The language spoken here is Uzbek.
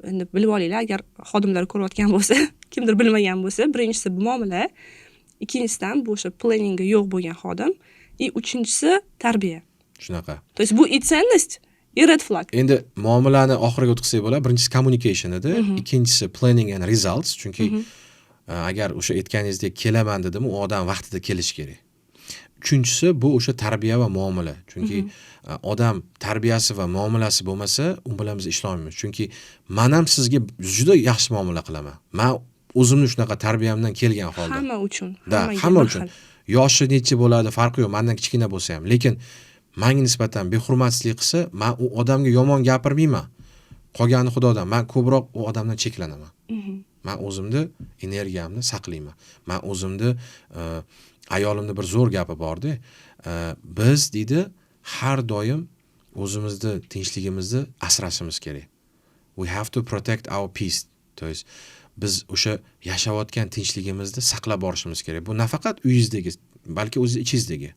endi bilib olinglar, agar xodimlar ko'rayotgan bo'lsa, kimdir bilmagan bo'lsa, birinchisi bu muomala, ikkinchisidan bu o'sha planningga yo'q bo'lgan xodim, uchinchisi tarbiya. Shunaqa. То есть bu ценность и red flag. Endi muomalani oxiriga o'tkazsak bo'ladi. Birinchisi communication edi, ikkinchisi planning and results. Chunki agar o'sha aytganingizdek kelaman dedim, u odam vaqtida kelish kerak. Uchinchisi bu o'sha tarbiya va muomala. Chunki odam tarbiyasi va muomalasi bo'lmasa, u bilan biz ishlay olmaymiz. Chunki men ham sizga juda yaxshi muomala qilaman. Men o'zimni shunaqa tarbiyamdan kelgan holda. Hamma uchun. Hamma uchun. Yoshi necha bo'ladi, farqi yo'q, mendan kichkina bo'lsa ham. Lekin menga nisbatan behurmatsizlik qilsa, men u odamga yomon gapirmayman. Qolgani Xudodan. Men ko'proq u odamdan cheklanaman. Men o'zimni energiyamni saqlayman. Men o'zimni ayolimda bir zo'r gapi bor-da. Biz deydi, har doim o'zimizni tinchligimizni asrashimiz kerak. We have to protect our peace. To есть biz o'sha yashayotgan tinchligimizni saqlab borishimiz kerak. Bu nafaqat uyingizdagi, balki o'z ichingizdagi.